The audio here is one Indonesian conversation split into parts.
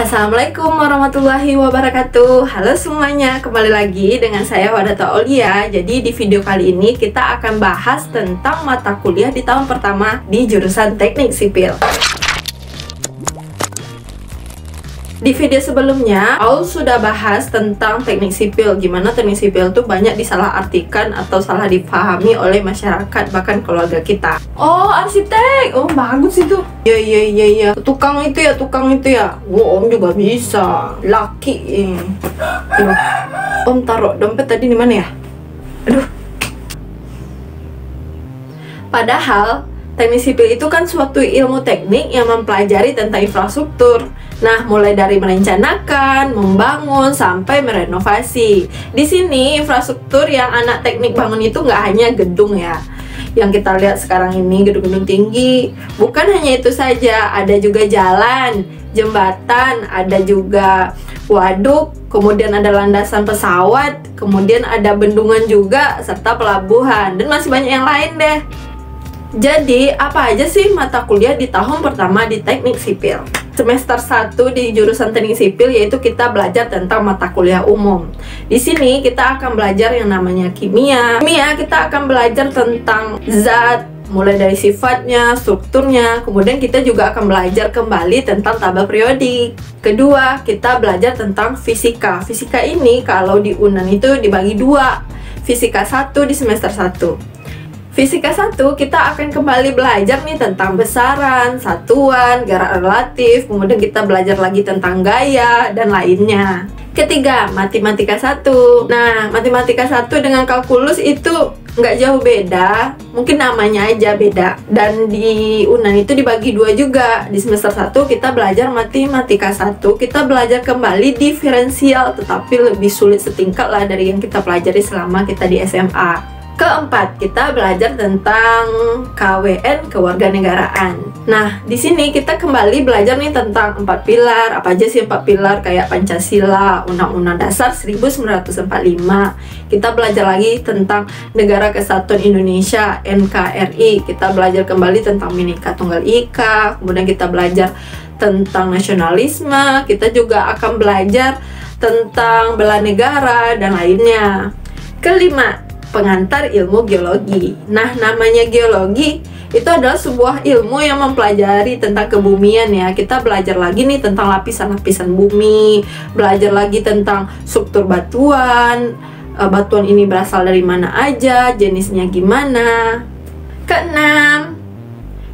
Assalamualaikum warahmatullahi wabarakatuh. Halo semuanya, kembali lagi dengan saya Wadata Aulia. Jadi di video kali ini kita akan bahas tentang mata kuliah di tahun pertama di jurusan Teknik Sipil. Di video sebelumnya, Aul sudah bahas tentang teknik sipil. Gimana teknik sipil tuh banyak disalahartikan atau salah dipahami oleh masyarakat, bahkan keluarga kita. Oh, arsitek! Oh, bagus itu. Iya. Tukang itu ya. Om juga bisa. Laki. Om taruh dompet tadi di mana ya? Aduh. Padahal, teknik sipil itu kan suatu ilmu teknik yang mempelajari tentang infrastruktur. Nah, mulai dari merencanakan, membangun, sampai merenovasi. Di sini, infrastruktur yang anak teknik bangun itu nggak hanya gedung ya. Yang kita lihat sekarang ini, gedung-gedung tinggi. Bukan hanya itu saja, ada juga jalan, jembatan, ada juga waduk, kemudian ada landasan pesawat, kemudian ada bendungan juga, serta pelabuhan, dan masih banyak yang lain deh. Jadi, apa aja sih mata kuliah di tahun pertama di teknik sipil? Semester 1 di jurusan teknik sipil yaitu kita belajar tentang mata kuliah umum. Di sini kita akan belajar yang namanya kimia. Kimia kita akan belajar tentang zat, mulai dari sifatnya, strukturnya. Kemudian kita juga akan belajar kembali tentang tabel periodik. Kedua, kita belajar tentang fisika. Fisika ini kalau di UNAN itu dibagi dua. Fisika 1 di semester 1. Fisika 1 kita akan kembali belajar nih tentang besaran, satuan, gerak relatif, kemudian kita belajar lagi tentang gaya, dan lainnya. Ketiga, matematika 1. Nah, matematika 1 dengan kalkulus itu nggak jauh beda, mungkin namanya aja beda. Dan di UNAN itu dibagi dua juga. Di semester 1 kita belajar matematika 1, kita belajar kembali diferensial, tetapi lebih sulit setingkat lah dari yang kita pelajari selama kita di SMA. Keempat, kita belajar tentang KWN, kewarganegaraan. Nah, di sini kita kembali belajar nih tentang 4 pilar. Apa aja sih 4 pilar? Kayak Pancasila, Undang-Undang Dasar 1945. Kita belajar lagi tentang Negara Kesatuan Indonesia, NKRI. Kita belajar kembali tentang Bhinneka Tunggal Ika. Kemudian kita belajar tentang nasionalisme. Kita juga akan belajar tentang bela negara dan lainnya. Kelima, pengantar ilmu geologi. Nah, namanya geologi itu adalah sebuah ilmu yang mempelajari tentang kebumian ya. Kita belajar lagi nih tentang lapisan-lapisan bumi, belajar lagi tentang struktur batuan, batuan ini berasal dari mana aja, jenisnya gimana. Keenam,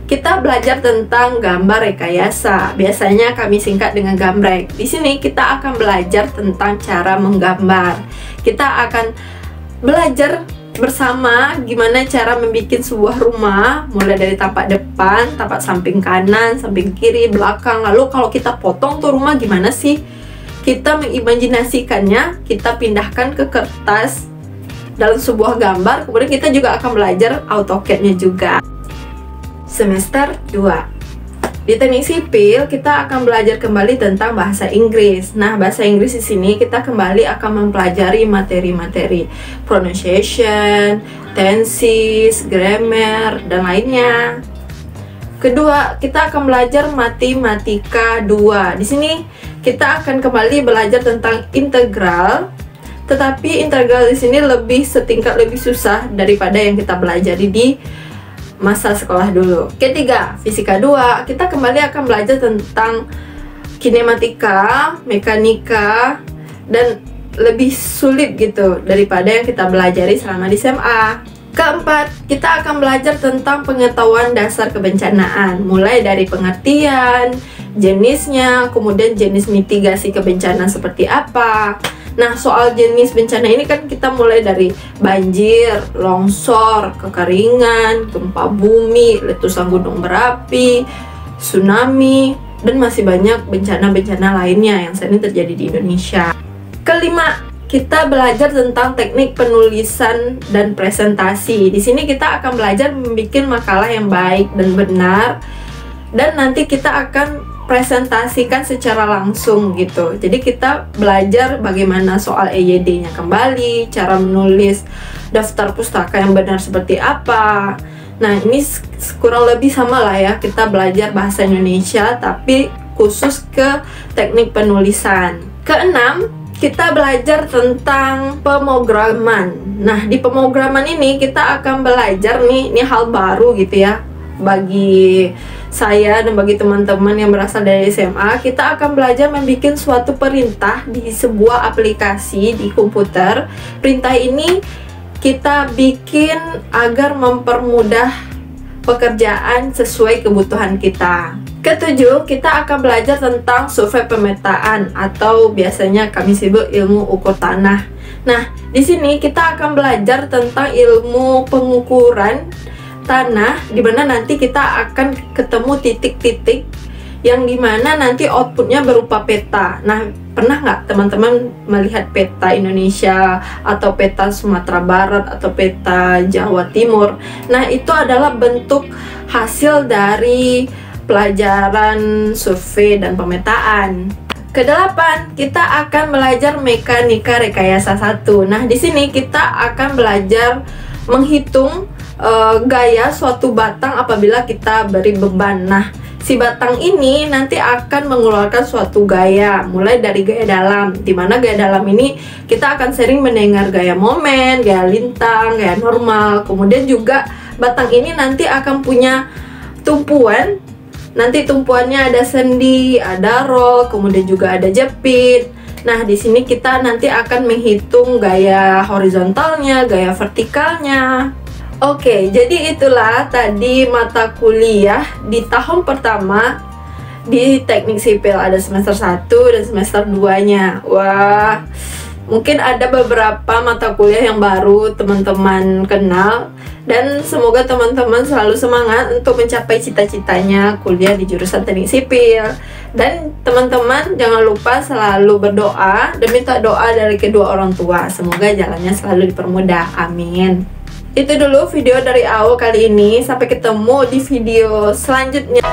kita belajar tentang gambar rekayasa. Biasanya kami singkat dengan gambrek. Di sini kita akan belajar tentang cara menggambar. Kita akan belajar bersama gimana cara membuat sebuah rumah, mulai dari tapak depan, tapak samping kanan, samping kiri, belakang. Lalu kalau kita potong tuh rumah gimana sih? Kita mengimajinasikannya, kita pindahkan ke kertas dalam sebuah gambar. Kemudian kita juga akan belajar AutoCAD-nya juga. Semester 2 di teknik sipil kita akan belajar kembali tentang bahasa Inggris. Nah, bahasa Inggris di sini kita kembali akan mempelajari materi-materi pronunciation, tenses, grammar, dan lainnya. Kedua, kita akan belajar matematika 2. Di sini kita akan kembali belajar tentang integral. Tetapi integral di sini lebih setingkat lebih susah daripada yang kita pelajari di masa sekolah dulu. Ketiga, fisika 2, kita kembali akan belajar tentang kinematika, mekanika, dan lebih sulit gitu daripada yang kita pelajari selama di SMA. Keempat, kita akan belajar tentang pengetahuan dasar kebencanaan, mulai dari pengertian, jenisnya, kemudian jenis mitigasi kebencanaan seperti apa. Nah, soal jenis bencana ini kan kita mulai dari banjir, longsor, kekeringan, gempa bumi, letusan gunung berapi, tsunami, dan masih banyak bencana-bencana lainnya yang saat ini terjadi di Indonesia. Kelima, kita belajar tentang teknik penulisan dan presentasi. Di sini kita akan belajar membuat makalah yang baik dan benar, dan nanti kita akan presentasikan secara langsung gitu. Jadi kita belajar bagaimana soal EYD-nya kembali, cara menulis daftar pustaka yang benar seperti apa. Nah, ini kurang lebih sama lah ya, kita belajar bahasa Indonesia tapi khusus ke teknik penulisan. Keenam, kita belajar tentang pemrograman. Nah, di pemrograman ini kita akan belajar ini hal baru gitu ya. Bagi saya dan bagi teman-teman yang berasal dari SMA, kita akan belajar membuat suatu perintah di sebuah aplikasi di komputer. Perintah ini kita bikin agar mempermudah pekerjaan sesuai kebutuhan kita. Ketujuh, kita akan belajar tentang survei pemetaan atau biasanya kami sebut ilmu ukur tanah. Nah, di sini kita akan belajar tentang ilmu pengukuran tanah, dimana nanti kita akan ketemu titik-titik yang dimana nanti outputnya berupa peta. Nah, pernah nggak teman-teman melihat peta Indonesia atau peta Sumatera Barat atau peta Jawa Timur? Nah, itu adalah bentuk hasil dari pelajaran survei dan pemetaan. Kedelapan, kita akan belajar mekanika rekayasa 1. Nah, di sini kita akan belajar menghitung gaya suatu batang apabila kita beri beban. Nah, si batang ini nanti akan mengeluarkan suatu gaya, mulai dari gaya dalam, dimana gaya dalam ini kita akan sering mendengar gaya momen, gaya lintang, gaya normal. Kemudian juga batang ini nanti akan punya tumpuan. Nanti tumpuannya ada sendi, ada roll, kemudian juga ada jepit. Nah, di sini kita nanti akan menghitung gaya horizontalnya, gaya vertikalnya. Oke, jadi itulah tadi mata kuliah di tahun pertama di teknik sipil. Ada semester 1 dan semester 2-nya. Wah, mungkin ada beberapa mata kuliah yang baru teman-teman kenal. Dan semoga teman-teman selalu semangat untuk mencapai cita-citanya kuliah di jurusan teknik sipil. Dan teman-teman jangan lupa selalu berdoa dan minta doa dari kedua orang tua. Semoga jalannya selalu dipermudah. Amin. Itu dulu video dari Aul kali ini. Sampai ketemu di video selanjutnya.